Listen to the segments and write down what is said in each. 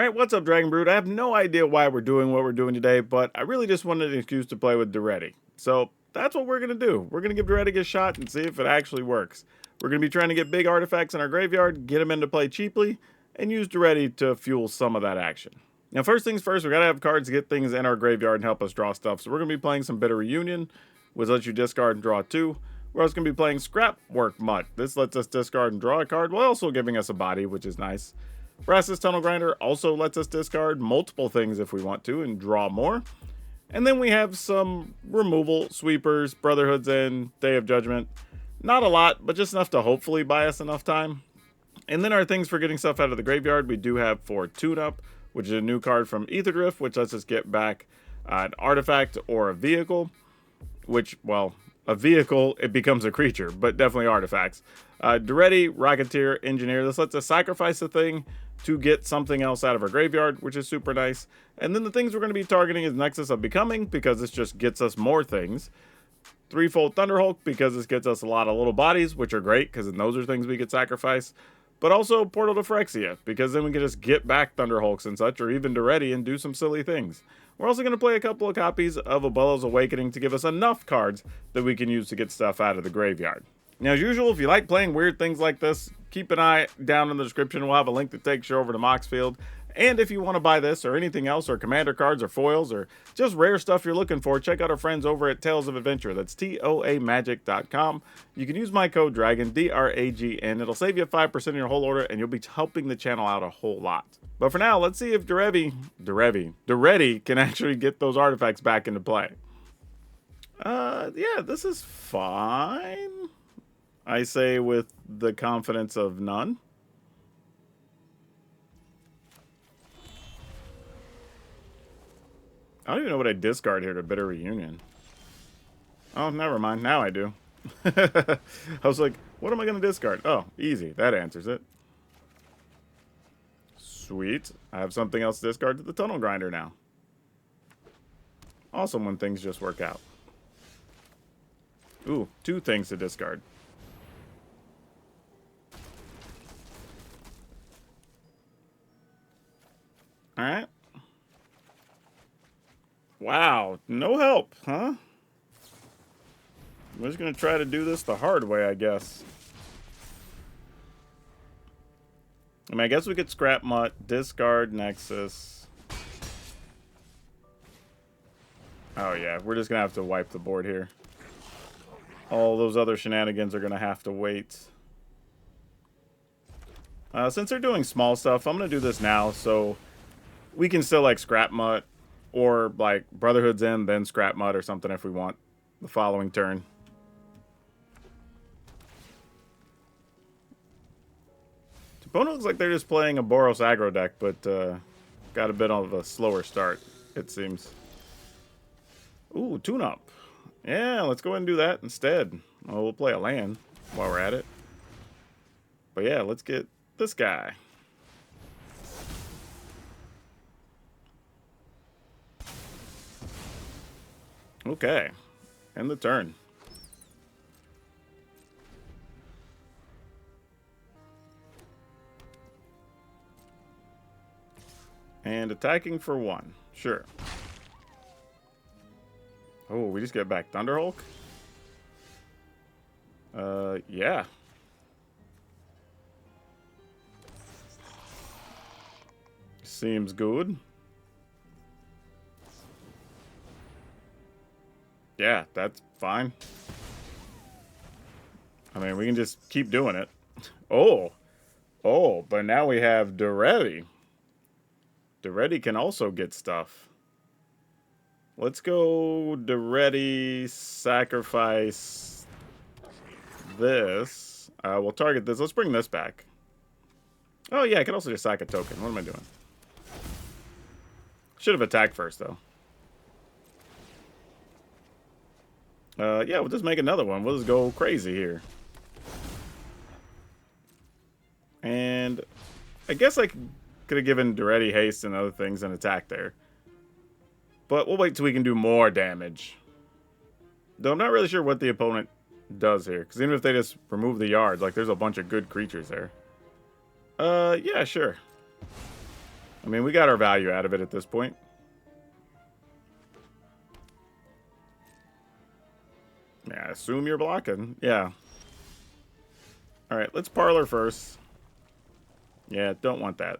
Alright, what's up, Dragon Brood? I have no idea why we're doing what we're doing today, but I really just wanted an excuse to play with Daretti. So that's what we're going to do. We're going to give Daretti a shot and see if it actually works. We're going to be trying to get big artifacts in our graveyard, get them into play cheaply, and use Daretti to fuel some of that action. Now, first things first, we got to have cards to get things in our graveyard and help us draw stuff. So we're going to be playing some Bitter Reunion, which lets you discard and draw 2. We're also going to be playing Scrap Work Mutt. This lets us discard and draw a card while also giving us a body, which is nice. Brass's Tunnel Grinder also lets us discard multiple things if we want to and draw more. And then we have some removal, Sweepers, Brotherhood's End, Day of Judgment. Not a lot, but just enough to hopefully buy us enough time. And then our things for getting stuff out of the graveyard, we do have for Tune Up, which is a new card from Aetherdrift, which lets us get back an artifact or a vehicle. Which, well, a vehicle, it becomes a creature, but definitely artifacts. Daretti, Rocketeer, Engineer. This lets us sacrifice a thing to get something else out of our graveyard, which is super nice. And then the things we're going to be targeting is Nexus of Becoming, because this just gets us more things. Threefold Thunderhulk, because this gets us a lot of little bodies, which are great, because those are things we could sacrifice. But also Portal to Phyrexia, because then we can just get back Thunderhulks and such, or even Daretti and do some silly things. We're also going to play a couple of copies of Abello's Awakening to give us enough cards that we can use to get stuff out of the graveyard. Now, as usual, if you like playing weird things like this, keep an eye down in the description. We'll have a link that takes you over to Moxfield. And if you want to buy this or anything else, or commander cards or foils or just rare stuff you're looking for, check out our friends over at Tales of Adventure. That's TOAMagic.com. You can use my code DRAGON, DRAGN. It'll save you 5% of your whole order, and you'll be helping the channel out a whole lot. But for now, let's see if Daretti can actually get those artifacts back into play. Yeah, this is fine. I say with the confidence of none. I don't even know what I discard here to Bitter Reunion. Oh, never mind. Now I do. I was like, what am I going to discard? Oh, easy. That answers it. Sweet. I have something else to discard to the Tunnel Grinder now. Awesome when things just work out. Ooh, 2 things to discard. Alright. Wow, no help, huh? We're just gonna try to do this the hard way, I guess. I mean, I guess we could Scrap Mutt, discard Nexus. Oh yeah, we're just gonna have to wipe the board here. All those other shenanigans are gonna have to wait. Since they're doing small stuff, I'm gonna do this now, so we can still like Scrap Mutt or like Brotherhood's End, then Scrap Mutt or something if we want the following turn. Opponent looks like they're just playing a Boros Aggro deck, but got a bit of a slower start, it seems. Ooh, Tune Up. Yeah, let's go ahead and do that instead. Well, we'll play a land while we're at it. But yeah, let's get this guy. Okay. End the turn. And attacking for 1. Sure. Oh, we just get back Thunderhulk? Yeah. Seems good. Yeah, that's fine. I mean, we can just keep doing it. Oh. Oh, but now we have Daretti. Daretti can also get stuff. Let's go Daretti, sacrifice this. We'll target this. Let's bring this back. Oh, yeah, I can also just sack a token. What am I doing? Should have attacked first, though. Yeah, we'll just make another one. We'll just go crazy here. And I guess I could have given Daretti haste and other things and attack there. But we'll wait till we can do more damage. Though I'm not really sure what the opponent does here. Because even if they just remove the yards, like there's a bunch of good creatures there. Yeah, sure. I mean, we got our value out of it at this point. Yeah, I assume you're blocking. Yeah. Alright, let's parlor first. Yeah, don't want that.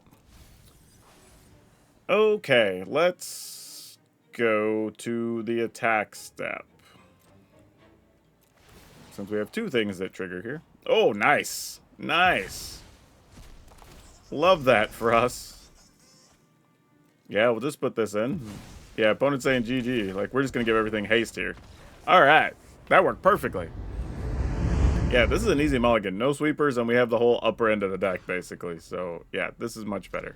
Okay, let's go to the attack step. Since we have two things that trigger here. Oh, nice. Nice. Love that for us. Yeah, we'll just put this in. Yeah, opponent's saying GG. Like, we're just going to give everything haste here. Alright. That worked perfectly. Yeah, this is an easy mulligan. No sweepers, and we have the whole upper end of the deck, basically. So, yeah, this is much better.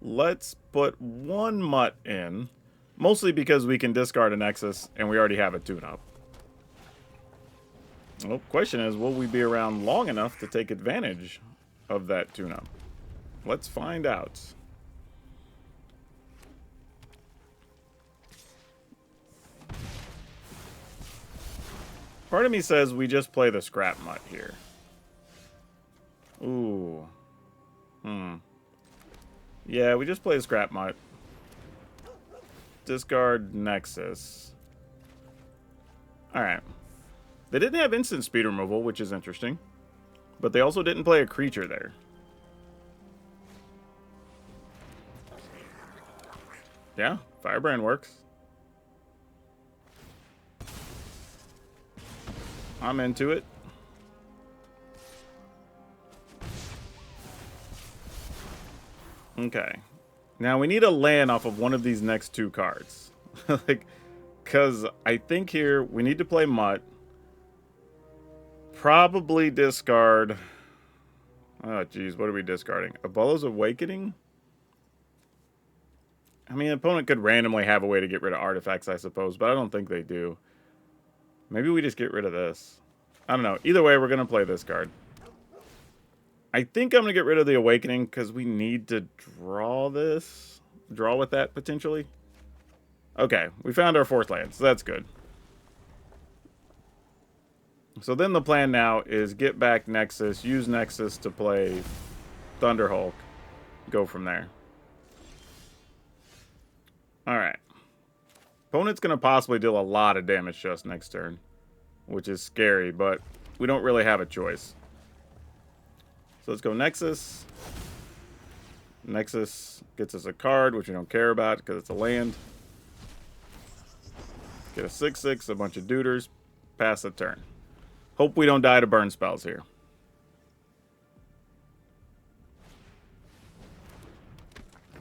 Let's put one mutt in. Mostly because we can discard a Nexus, and we already have a tune-up. Well, question is, will we be around long enough to take advantage of that tune-up? Let's find out. Part of me says we just play the scrap mutt here. Ooh. Yeah, we just play the scrap mutt. Discard Nexus. Alright. They didn't have instant speed removal, which is interesting. But they also didn't play a creature there. Yeah, Firebrand works. I'm into it. Okay. Now we need a land off of one of these next two cards. Like, because I think here we need to play Mutt. Probably discard. Oh, geez. What are we discarding? Abolo's Awakening? I mean, an opponent could randomly have a way to get rid of artifacts, I suppose, but I don't think they do. Maybe we just get rid of this. I don't know. Either way, we're going to play this card. I think I'm going to get rid of the Awakening because we need to draw this. Draw with that, potentially. Okay, we found our fourth land, so that's good. So then the plan now is get back Nexus, use Nexus to play Thunderhulk, go from there. Alright. Opponent's going to possibly deal a lot of damage to us next turn, which is scary, but we don't really have a choice. So let's go Nexus. Nexus gets us a card, which we don't care about because it's a land. Get a 6/6, a bunch of duders, pass the turn. Hope we don't die to burn spells here.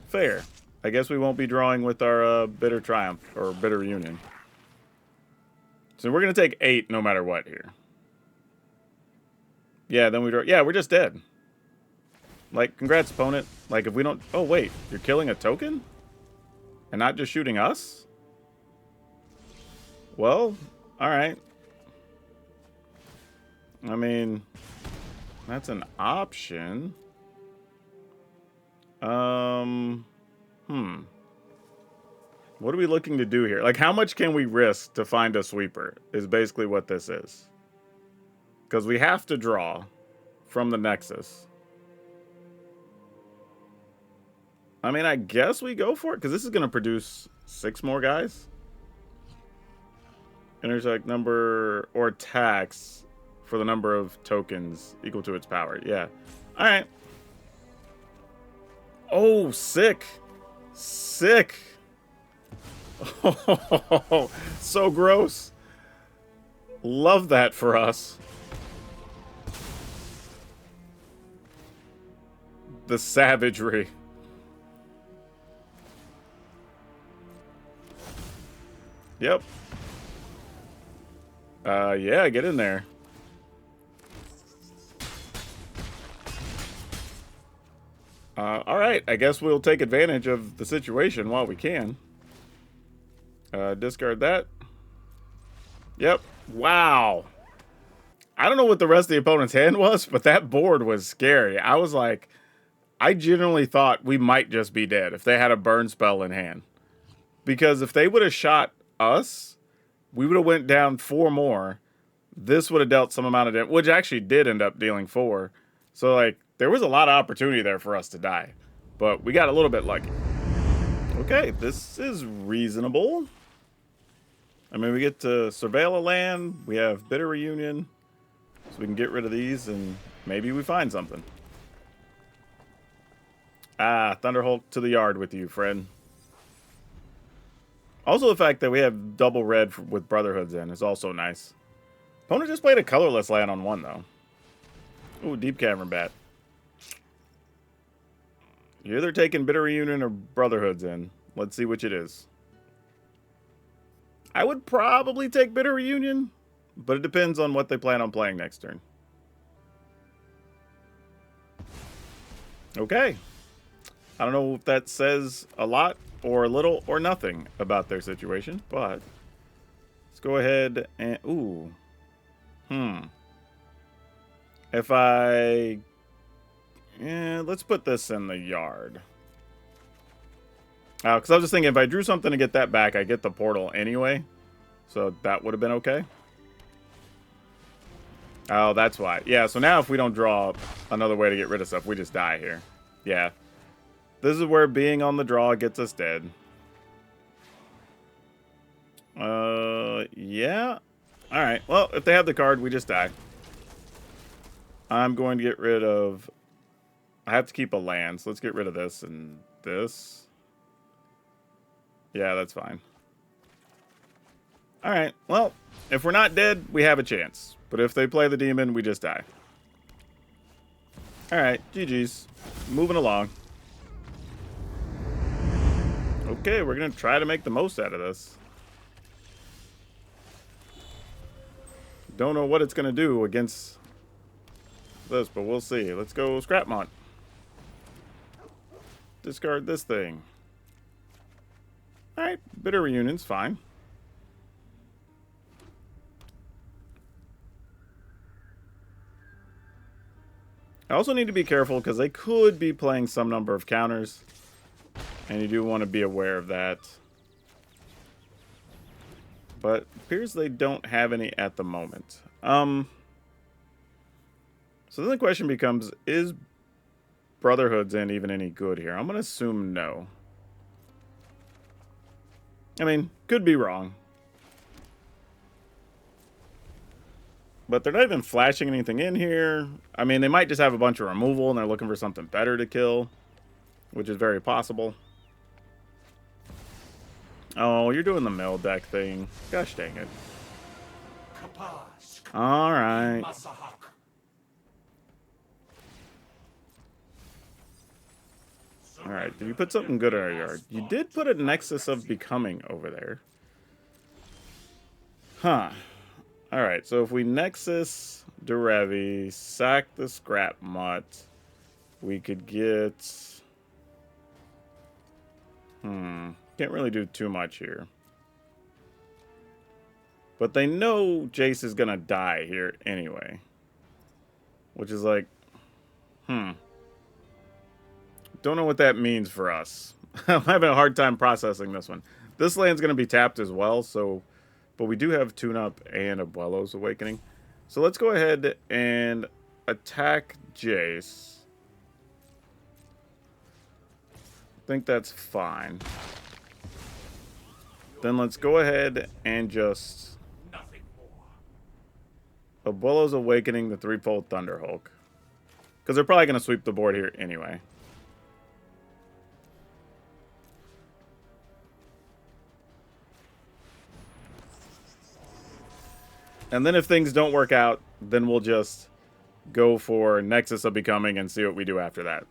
Fair. I guess we won't be drawing with our Bitter Triumph or Bitter Union. So we're going to take 8 no matter what here. Yeah, then we draw. Yeah, we're just dead. Like, congrats, opponent. Like, if we don't... Oh, wait. You're killing a token? And not just shooting us? Well, alright. I mean, that's an option. What are we looking to do here? Like, how much can we risk to find a sweeper is basically what this is. Because we have to draw from the Nexus. I mean, I guess we go for it, because this is going to produce 6 more guys. Intersect number or tax for the number of tokens equal to its power. Yeah. Alright. Oh, sick. Sick. Oh, so gross. Love that for us. The savagery. Yep. Yeah, get in there. Alright, I guess we'll take advantage of the situation while we can. Discard that. Yep. Wow. I don't know what the rest of the opponent's hand was, but that board was scary. I was like, I genuinely thought we might just be dead if they had a burn spell in hand. Because if they would have shot us, we would have went down 4 more. This would have dealt some amount of damage, which actually did end up dealing 4. So, like, there was a lot of opportunity there for us to die. But we got a little bit lucky. Okay, this is reasonable. I mean, we get to surveil a land. We have Bitter Reunion. So we can get rid of these and maybe we find something. Ah, Thunderhulk to the yard with you, friend. Also, the fact that we have double red with Brotherhoods in is also nice. Opponent just played a colorless land on one, though. Ooh, Deep Cavern Bat. You're either taking Bitter Reunion or Brotherhoods in. Let's see which it is. I would probably take Bitter Reunion, but it depends on what they plan on playing next turn. Okay. I don't know if that says a lot or a little or nothing about their situation, but let's go ahead and... Ooh. If I... Yeah, let's put this in the yard. Because I was just thinking, if I drew something to get that back, I get the portal anyway. So that would have been okay. Oh, that's why. Yeah, so now if we don't draw another way to get rid of stuff, we just die here. Yeah. This is where being on the draw gets us dead. Yeah. Alright, well, if they have the card, we just die. I'm going to get rid of... I have to keep a land, so let's get rid of this and this. Yeah, that's fine. Alright, well, if we're not dead, we have a chance. But if they play the demon, we just die. Alright, GG's. Moving along. Okay, we're going to try to make the most out of this. Don't know what it's going to do against this, but we'll see. Let's go Scrapmont. Discard this thing. Alright, Bitter Reunion's fine. I also need to be careful because they could be playing some number of counters. And you do want to be aware of that. But it appears they don't have any at the moment. So then the question becomes, is Brotherhood's in even any good here? I'm going to assume no. I mean, could be wrong. But they're not even flashing anything in here. I mean, they might just have a bunch of removal and they're looking for something better to kill. Which is very possible. Oh, you're doing the mill deck thing. Gosh dang it. Alright. Alright, did you put something good in our yard? You did put a Nexus of Becoming over there. Huh. Alright, so if we Nexus Daretti, sack the Scrap Mutt, we could get... Can't really do too much here. But they know Jace is gonna die here anyway. Which is like... Don't know what that means for us. I'm having a hard time processing this one. This land's gonna be tapped as well, so... But we do have Tune-Up and Abuelo's Awakening. So let's go ahead and attack Jace. I think that's fine. Then let's go ahead and just... Abuelo's Awakening the Threefold Thunderhulk. Because they're probably going to sweep the board here anyway. And then if things don't work out, then we'll just go for Nexus of Becoming and see what we do after that.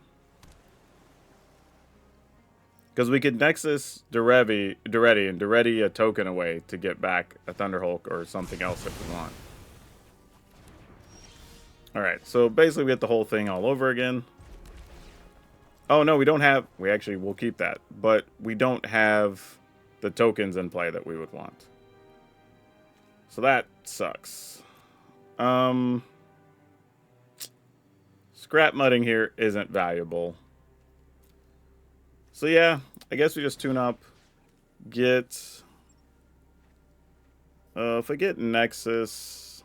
Because we could Nexus Daretti and Daretti a token away to get back a Thunderhulk or something else if we want. Alright, so basically we get the whole thing all over again. Oh no, we don't have... we'll keep that. But we don't have the tokens in play that we would want. So that sucks. Scrap mudding here isn't valuable. So yeah, I guess we just tune up. Get... if I get Nexus...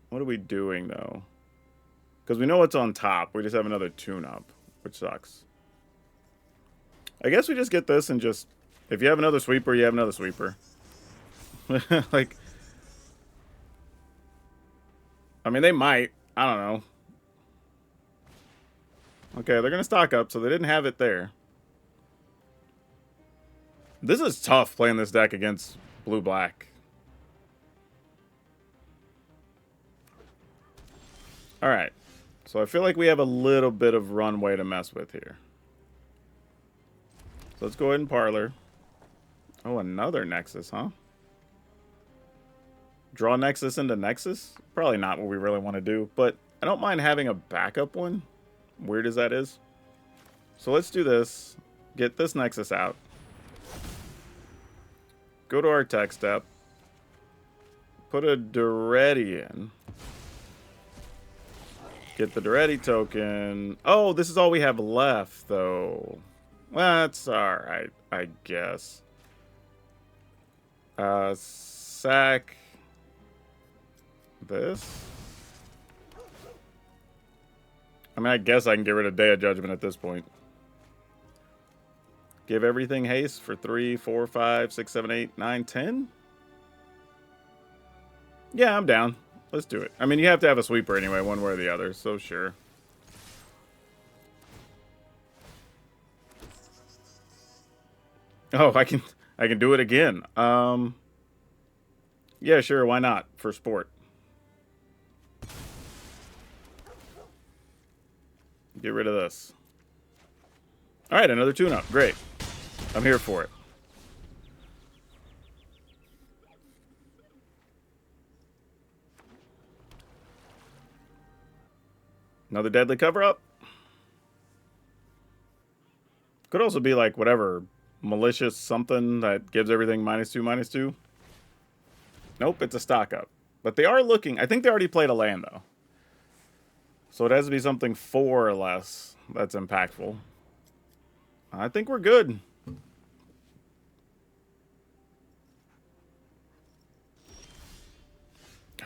What are we doing, though? Because we know it's on top. We just have another tune-up, which sucks. I guess we just get this and just... If you have another sweeper, you have another sweeper. Like... I mean, they might. I don't know. Okay, they're going to stock up, so they didn't have it there. This is tough playing this deck against blue-black. Alright. So I feel like we have a little bit of runway to mess with here. So let's go ahead and parlor. Oh, another Nexus, huh? Draw Nexus into Nexus? Probably not what we really want to do, but I don't mind having a backup one. Weird as that is. So let's do this. Get this Nexus out. Go to our tech step. Put a Daretti in. Get the Daretti token. Oh, this is all we have left, though. Well, that's alright, I guess. Sack this. I mean, I guess I can get rid of Day of Judgment at this point. Give everything haste for 3, 4, 5, 6, 7, 8, 9, 10? Yeah, I'm down. Let's do it. I mean, you have to have a sweeper anyway, one way or the other, so sure. Oh, I can do it again. Yeah, sure, why not? For sport. Get rid of this. Alright, another tune-up. Great. I'm here for it. Another deadly cover-up. Could also be like whatever malicious something that gives everything -2/-2. Nope, it's a stock up. But they are looking... I think they already played a land, though. So it has to be something 4 or less that's impactful. I think we're good.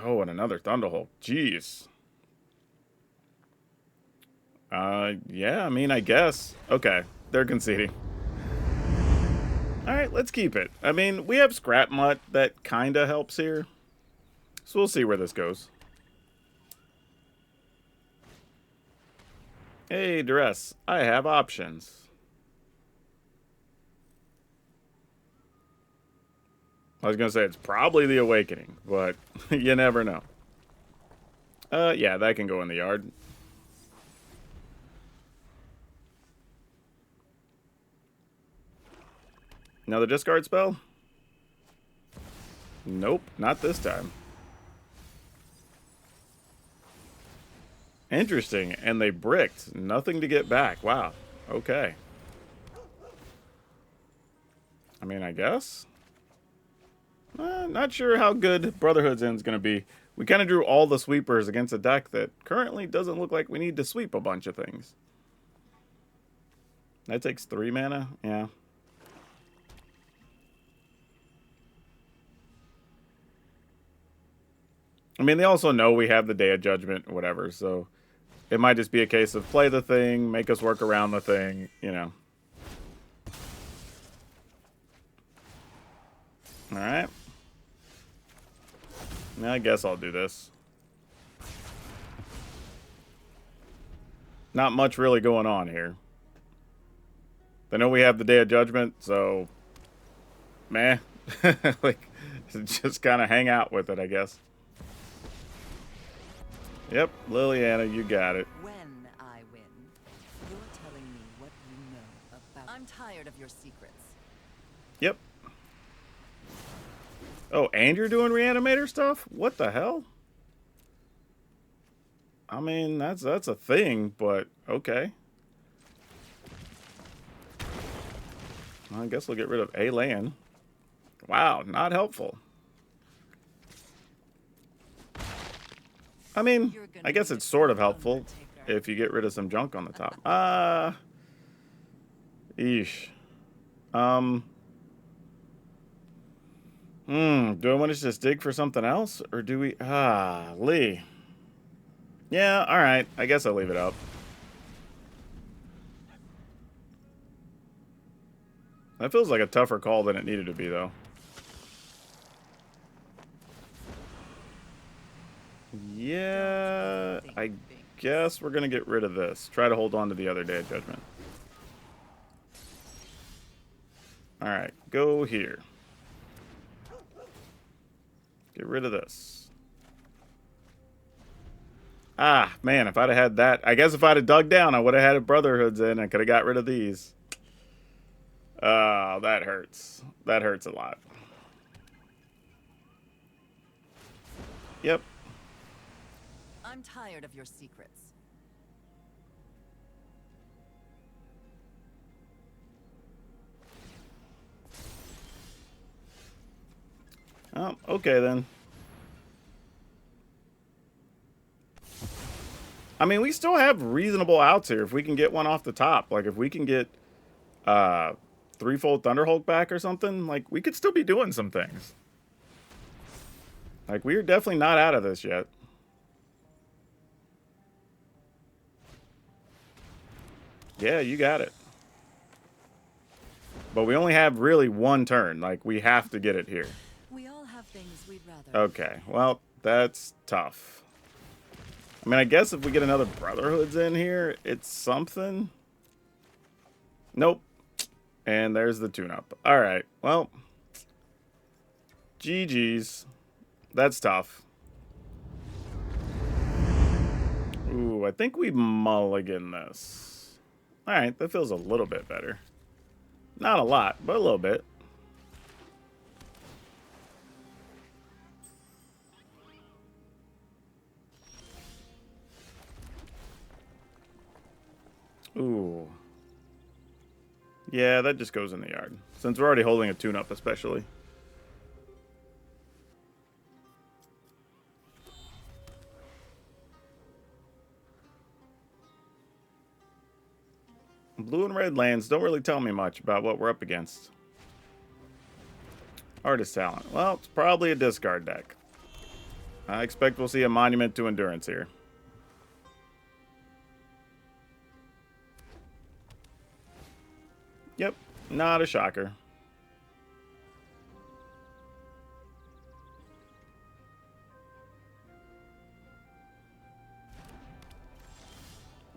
Oh, and another Thunderhulk. Jeez. Yeah, I mean, I guess. Okay, they're conceding. Alright, let's keep it. I mean, we have Scrap Mutt that kinda helps here. So we'll see where this goes. Hey, Duress, I have options. I was gonna say it's probably the Awakening, but you never know. Yeah, that can go in the yard. Another discard spell? Nope, not this time. Interesting, and they bricked. Nothing to get back. Wow. Okay. I mean, I guess. Not sure how good Brotherhood's End's going to be. We kind of drew all the sweepers against a deck that currently doesn't look like we need to sweep a bunch of things. That takes 3 mana? Yeah. I mean, they also know we have the Day of Judgment or whatever, so it might just be a case of play the thing, make us work around the thing, you know. Alright. I guess I'll do this. Not much really going on here. They know we have the Day of Judgment, so... Meh. Like, just kind of hang out with it, I guess. Yep, Liliana, you got it. When I win, you're telling me what you know about... I'm tired of your secrets. Yep. Oh, and you're doing Reanimator stuff? What the hell? I mean, that's a thing, but okay. I guess we'll get rid of a land. Wow, not helpful. I mean, I guess it's sort of helpful if you get rid of some junk on the top. Eesh. Do I want to just dig for something else? Or do we... Lee. Yeah, alright. I guess I'll leave it up. That feels like a tougher call than it needed to be, though. Yeah, I guess we're going to get rid of this. Try to hold on to the other Day of Judgment. Alright, go here. Get rid of this. Ah, man, if I'd have had that... I guess if I'd have dug down, I would have had Brotherhoods in. I could have got rid of these. Oh, that hurts. That hurts a lot. Yep. I'm tired of your secrets. Oh, okay then. I mean, we still have reasonable outs here if we can get one off the top. Like, if we can get threefold Thunderhulk back or something, like, we could still be doing some things. Like, we're definitely not out of this yet. Yeah, you got it. But we only have really one turn. Like, we have to get it here. We all have things we'd rather. Okay, well, that's tough. I mean, I guess if we get another Brotherhoods in here, it's something. Nope. And there's the tune-up. All right, well. GG's. That's tough. Ooh, I think we mulligan this. All right, that feels a little bit better. Not a lot, but a little bit. Ooh. Yeah, that just goes in the yard. Since we're already holding a tune-up, especially. Blue and red lands don't really tell me much about what we're up against. Artist talent. Well, it's probably a discard deck. I expect we'll see a Monument to Endurance here. Yep, not a shocker.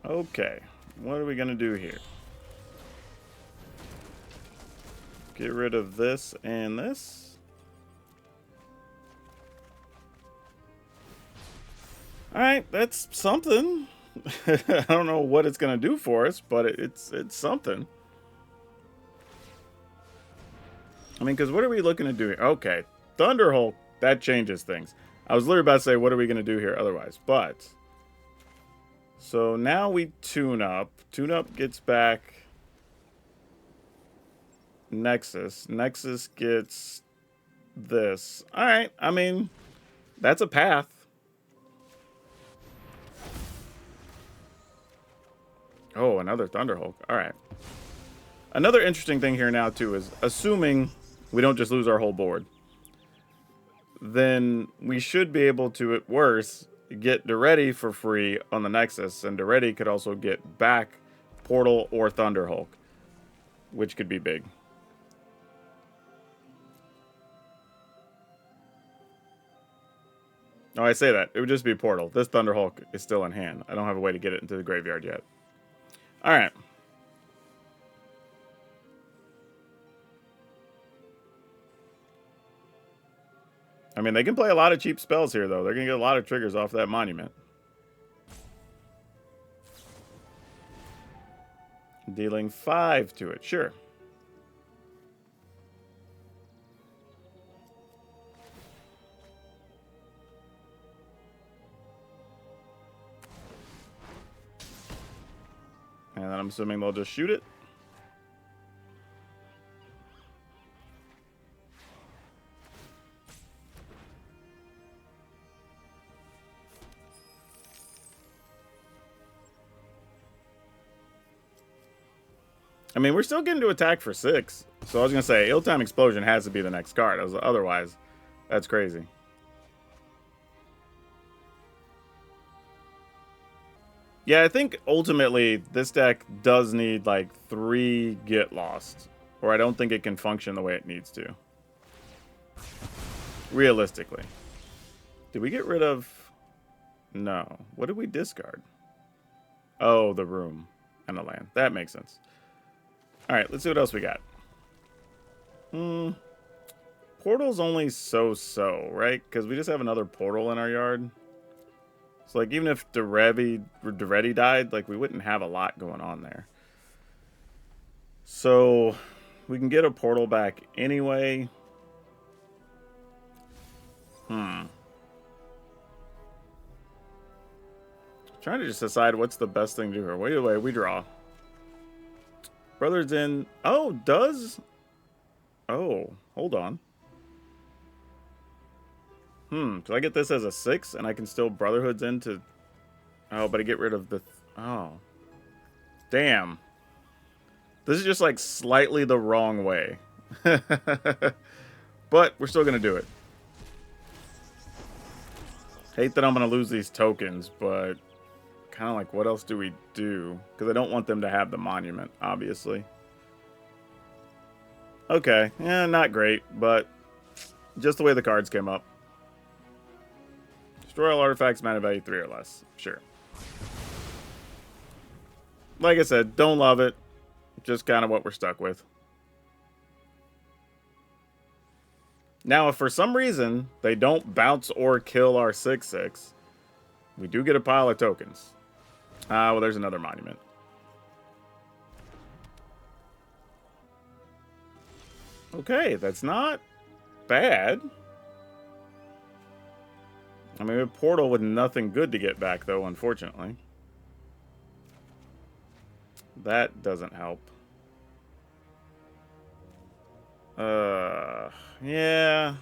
Okay, what are we going to do here? Get rid of this and this. Alright, that's something. I don't know what it's going to do for us, but it's something. I mean, because what are we looking to do here? Okay, Thunderhulk, that changes things. I was literally about to say, what are we going to do here otherwise? But, so now we tune up. Tune up gets back Nexus. Nexus gets this. All right, I mean, that's a path. Oh, another Thunderhulk. All right. Another interesting thing here now, too, is assuming we don't just lose our whole board, then we should be able to, at worst, get Daretti for free on the Nexus, and Daretti could also get back Portal or Thunderhulk, which could be big. Oh, I say that. It would just be Portal. This Thunderhulk is still in hand. I don't have a way to get it into the graveyard yet. All right. I mean, they can play a lot of cheap spells here, though. They're going to get a lot of triggers off that Monument. Dealing 5 to it, sure. And then I'm assuming they'll just shoot it. I mean, we're still getting to attack for 6. So I was going to say, Ill-Time Explosion has to be the next card. Otherwise, that's crazy. Yeah, I think ultimately this deck does need like 3 Get Lost Or I don't think it can function the way it needs to. Realistically. Did we get rid of... No. What did we discard? Oh, the room and the land. That makes sense. Alright, let's see what else we got. Portal's only so-so, right? Because we just have another portal in our yard. So, like, even if Daretti died, like, we wouldn't have a lot going on there. So, we can get a portal back anyway. Trying to just decide what's the best thing to do here. Wait, we draw. Brother's in... Oh, does... Oh, hold on. So I get this as a 6, and I can still Brotherhood's into... Oh, but I get rid of the... Oh. Damn. This is just, like, slightly the wrong way. But we're still going to do it. Hate that I'm going to lose these tokens, but... Kind of like, what else do we do? Because I don't want them to have the monument, obviously. Okay. Yeah, not great, but... Just the way the cards came up. Destroy all artifacts, mana value 3 or less. Sure. Like I said, don't love it. Just kind of what we're stuck with. Now, if for some reason they don't bounce or kill our 6/6, we do get a pile of tokens. Well, there's another monument. Okay, that's not bad. I mean, a portal with nothing good to get back, though, unfortunately. That doesn't help. Yeah.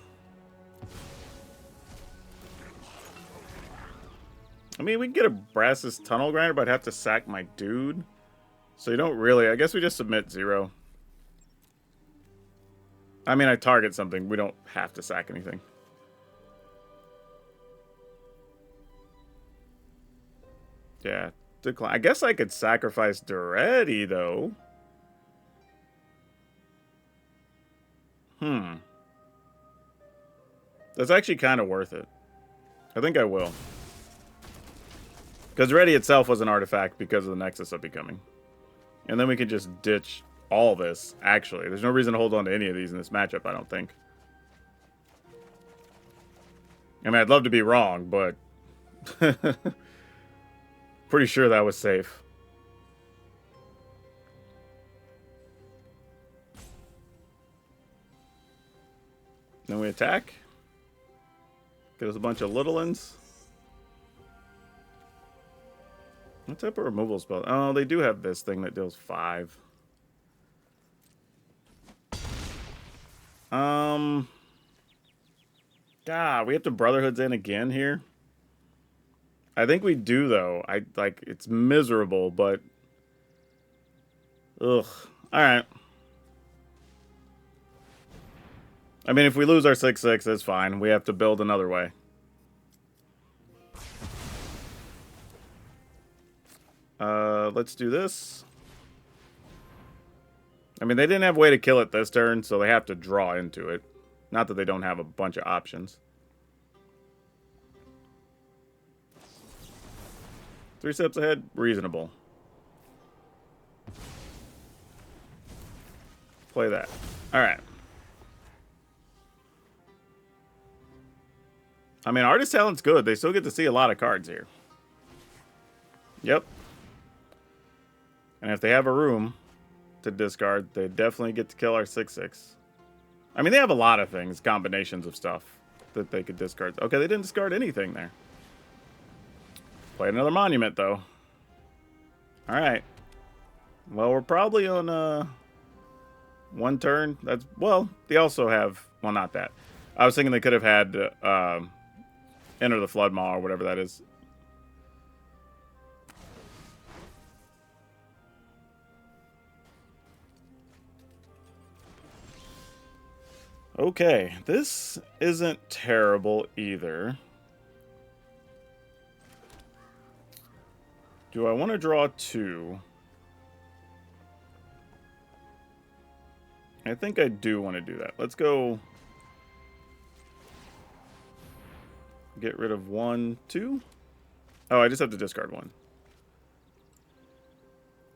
I mean, we can get a Brass's Tunnel Grinder, but I'd have to sack my dude. So you don't really... I guess we just submit 0. I mean, I target something. We don't have to sack anything. Yeah. Decline. I guess I could sacrifice Daretti, though. That's actually kind of worth it. I think I will. Because Daretti itself was an artifact because of the Nexus of Becoming. And then we can just ditch all this, actually. There's no reason to hold on to any of these in this matchup, I don't think. I mean, I'd love to be wrong, but... Pretty sure that was safe. Then we attack. Get us a bunch of little ones. What type of removal spell? Oh, they do have this thing that deals 5. God, we have to Brotherhoods in again here. I think we do, though. It's miserable, but... Ugh. Alright. I mean, if we lose our 6/6, that's fine. We have to build another way. Let's do this. I mean, they didn't have a way to kill it this turn, so they have to draw into it. Not that they don't have a bunch of options. 3 steps ahead, reasonable. Play that. Alright. I mean, Artist Talent's good. They still get to see a lot of cards here. Yep. And if they have a room to discard, they definitely get to kill our 6/6. I mean, they have a lot of things, combinations of stuff that they could discard. Okay, they didn't discard anything there. Play another monument, though. Alright. Well, we're probably on one turn. That's... Well, they also have... Well, not that. I was thinking they could have had Enter the Flood Maw or whatever that is. Okay, this isn't terrible either. Do I want to draw 2? I think I do want to do that. Let's go get rid of 1, 2. Oh, I just have to discard 1.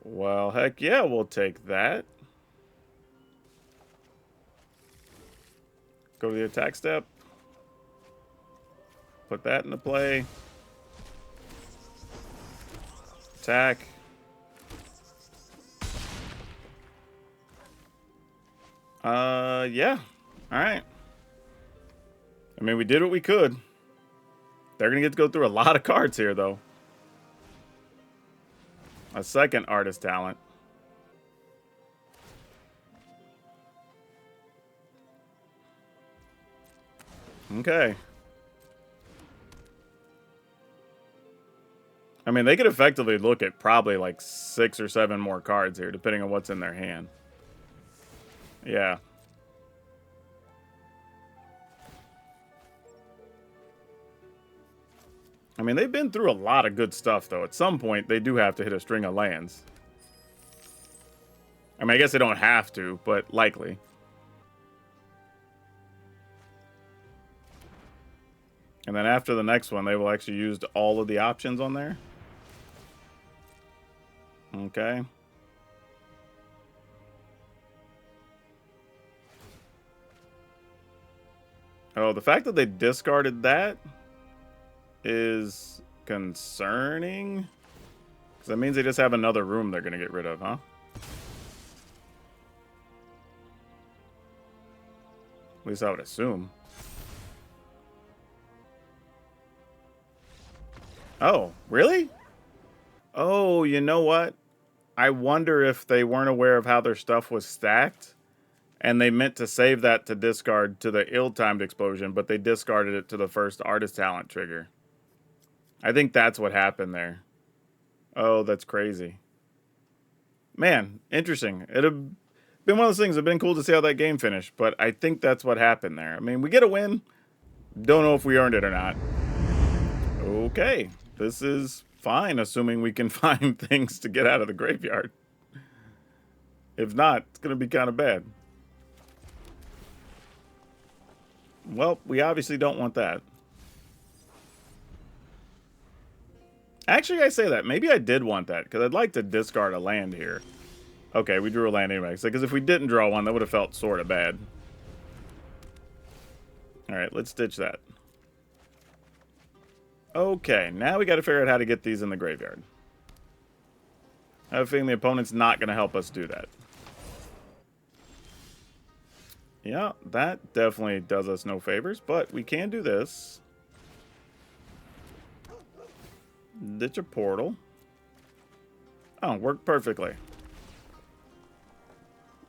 Well, heck yeah, we'll take that. Go to the attack step. Put that into play. Attack. Yeah. Alright. I mean, we did what we could. They're going to get to go through a lot of cards here, though. A second artist talent. Okay. I mean, they could effectively look at probably like 6 or 7 more cards here, depending on what's in their hand. Yeah. I mean, they've been through a lot of good stuff, though. At some point, they do have to hit a string of lands. I mean, I guess they don't have to, but likely. And then after the next one, they will actually use all of the options on there. Okay. Oh, the fact that they discarded that is concerning. Because that means they just have another room they're going to get rid of, huh? At least I would assume. Oh, really? Oh, you know what? I wonder if they weren't aware of how their stuff was stacked, and they meant to save that to discard to the ill-timed explosion, but they discarded it to the first artist talent trigger. I think that's what happened there. Oh, that's crazy. Man, interesting. It'd have been one of those things. It'd been cool to see how that game finished, but I think that's what happened there. I mean, we get a win. Don't know if we earned it or not. Okay. This is fine, assuming we can find things to get out of the graveyard. If not, it's going to be kind of bad. Well, we obviously don't want that. Actually, I say that. Maybe I did want that, because I'd like to discard a land here. Okay, we drew a land anyway. Because if we didn't draw one, that would have felt sort of bad. Alright, let's ditch that. Okay, now we got to figure out how to get these in the graveyard. I have a feeling the opponent's not going to help us do that. Yeah, that definitely does us no favors, but we can do this. Ditch a portal. Oh, worked perfectly.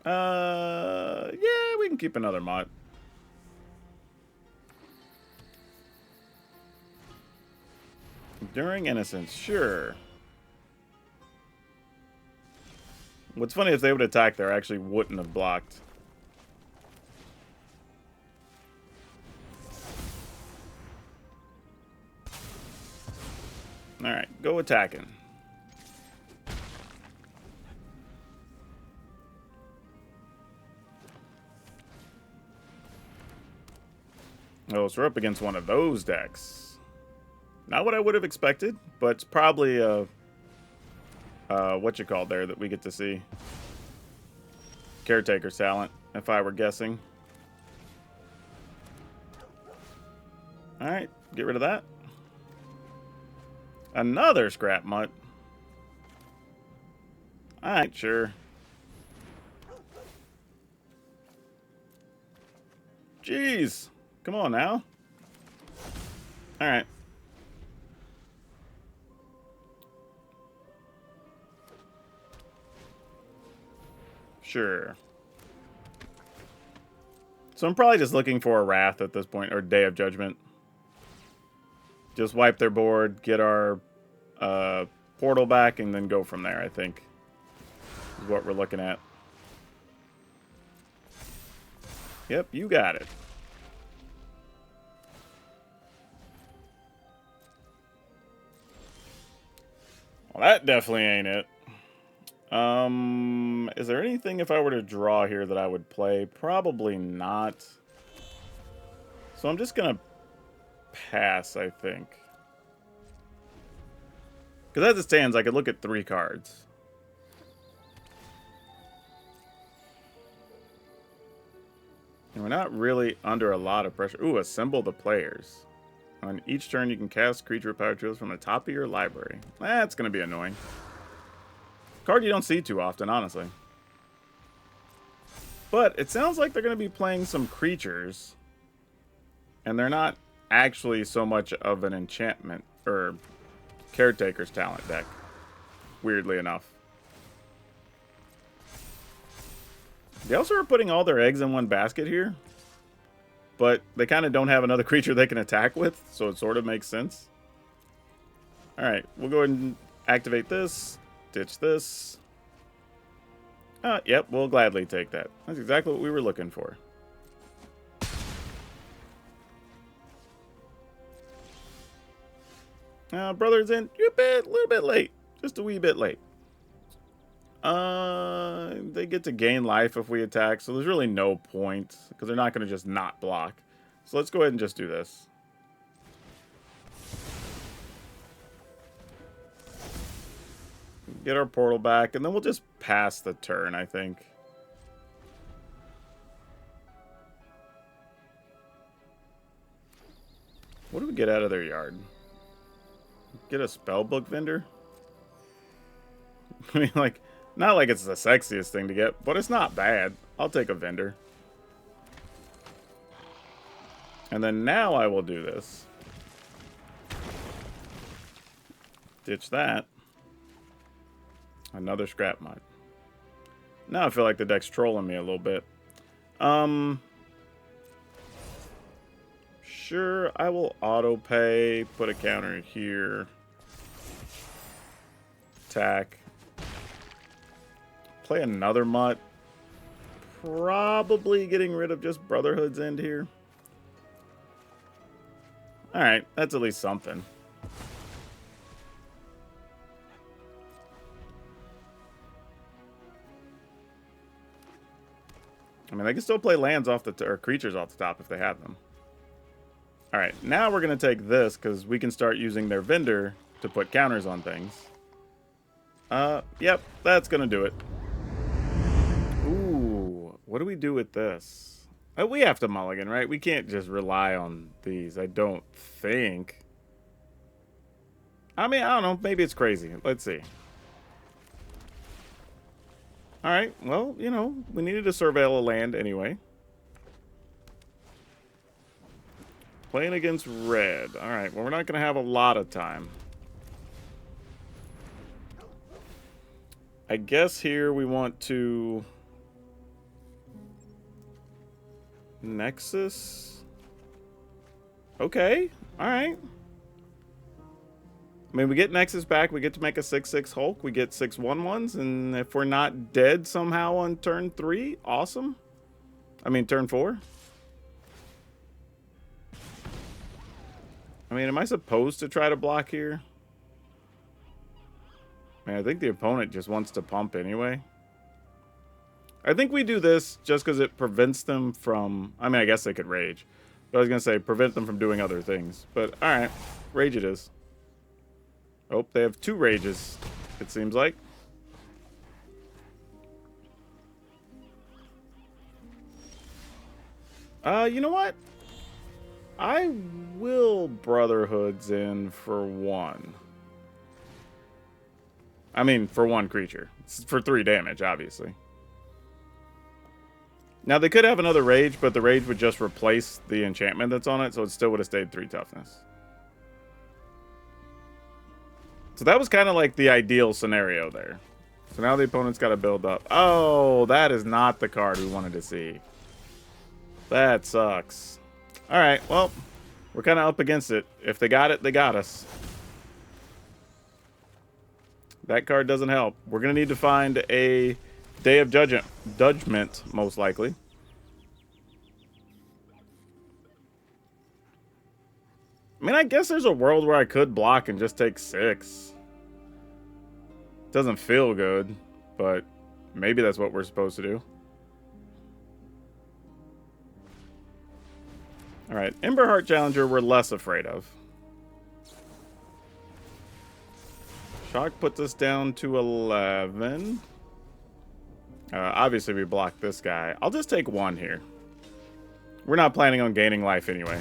Yeah, we can keep another mod. During Innocence, sure. What's funny, if they would attack there, I actually wouldn't have blocked. Alright, go attacking. Oh, so we're up against one of those decks. Not what I would have expected, but it's probably what you call there that we get to see. Caretaker's talent, if I were guessing. Alright, get rid of that. Another scrap mutt. Alright, sure. Jeez. Come on now. Alright. Sure. So I'm probably just looking for a Wrath at this point, or Day of Judgment. Just wipe their board, get our portal back, and then go from there, I think. Is what we're looking at. Yep, you got it. Well, that definitely ain't it. Is there anything if I were to draw here that I would play? Probably not. So I'm just gonna pass, I think. Because as it stands, I could look at 3 cards. And we're not really under a lot of pressure. Ooh, assemble the players. On each turn, you can cast creature power tools from the top of your library. That's going to be annoying. Card you don't see too often, honestly. But it sounds like they're going to be playing some creatures. And they're not actually so much of an enchantment or caretaker's talent deck. Weirdly enough. They also are putting all their eggs in one basket here. But they kind of don't have another creature they can attack with, so it sort of makes sense. Alright, we'll go ahead and activate this. Ditch this. Yep, we'll gladly take that. That's exactly what we were looking for. Brother's in a little bit late. Just a wee bit late. They get to gain life if we attack, so there's really no point, because they're not going to just not block. So let's go ahead and just do this. Get our portal back, and then we'll just pass the turn, I think. What do we get out of their yard? Get a spellbook vendor? I mean, like, not like it's the sexiest thing to get, but it's not bad. I'll take a vendor. And then now I will do this. Ditch that. Another scrap mine. Now I feel like the deck's trolling me a little bit. Sure, I will auto pay. Put a counter here. Attack. Play another mutt. Probably getting rid of just Brotherhood's End here. Alright, that's at least something. I mean, they can still play lands off the or creatures off the top if they have them. Alright, now we're going to take this because we can start using their vendor to put counters on things. Yep, that's going to do it. Ooh, what do we do with this? We have to mulligan, right? We can't just rely on these, I don't think. I mean, I don't know. Maybe it's crazy. Let's see. Alright, well, you know, we needed to surveil a land anyway. Playing against red. Alright, well, we're not going to have a lot of time. I guess here we want to... Nexus? Okay, alright. I mean, we get Nexus back, we get to make a 6/6 Hulk, we get 6 1/1s, and if we're not dead somehow on turn 3, awesome. I mean, turn 4. I mean, am I supposed to try to block here? I mean, I think the opponent just wants to pump anyway. I think we do this just because it prevents them from... I mean, I guess they could rage. But I was going to say, prevent them from doing other things. But, alright. Rage it is. Oh, they have 2 rages, it seems like. You know what? I will Brotherhood's in for 1. I mean, for 1 creature. It's for 3 damage, obviously. Now, they could have another rage, but the rage would just replace the enchantment that's on it, so it still would have stayed 3 toughness. So that was kind of like the ideal scenario there. So now the opponent's got to build up. Oh, that is not the card we wanted to see. That sucks. Alright, well, we're kind of up against it. If they got it, they got us. That card doesn't help. We're going to need to find a Day of Judgment, most likely. I mean, I guess there's a world where I could block and just take 6. Doesn't feel good. but maybe that's what we're supposed to do. All right, Emberheart Challenger we're less afraid of. Shock puts us down to 11. Obviously, we block this guy. I'll just take 1 here. We're not planning on gaining life anyway.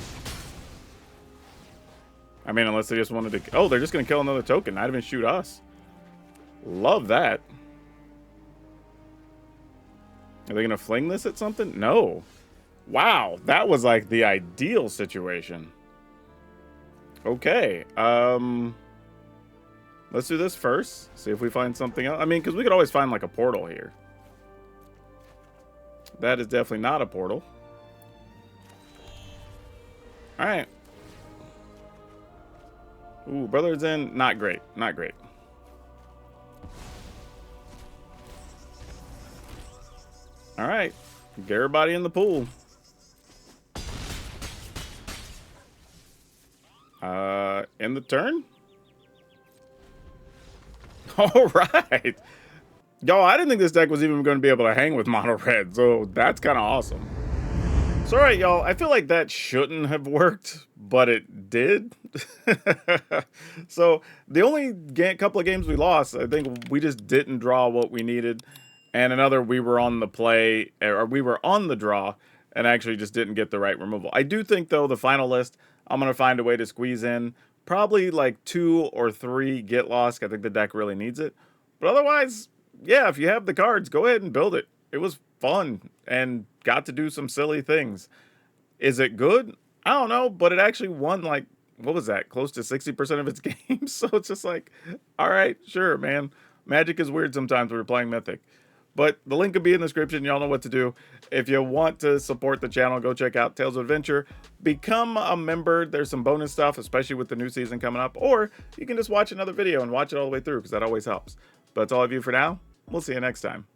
I mean, unless they just wanted to... Oh, they're just going to kill another token. Not even shoot us. Love that. Are they going to fling this at something? No. Wow, that was like the ideal situation. Okay. Let's do this first. See if we find something else. I mean, because we could always find like a portal here. That is definitely not a portal. All right. Ooh, Brother's End. Not great. Not great. All right. Get everybody in the pool. End the turn? All right. Yo, I didn't think this deck was even going to be able to hang with mono red, so that's kind of awesome. So, all right, y'all, I feel like that shouldn't have worked, but it did. So, the only couple of games we lost, I think we just didn't draw what we needed. And another, we were on the play, or we were on the draw, and actually just didn't get the right removal. I do think, though, the final list, I'm going to find a way to squeeze in probably like 2 or 3 get lost. I think the deck really needs it. But otherwise, yeah, if you have the cards, go ahead and build it. It was fun and got to do some silly things. Is it good? I don't know, but it actually won like, what was that? Close to 60% of its games. So it's just like, all right, sure, man. Magic is weird sometimes when we're playing Mythic. But the link will be in the description. Y'all know what to do. If you want to support the channel, go check out Tales of Adventure. Become a member. There's some bonus stuff, especially with the new season coming up. Or you can just watch another video and watch it all the way through, because that always helps. But that's all of you for now. We'll see you next time.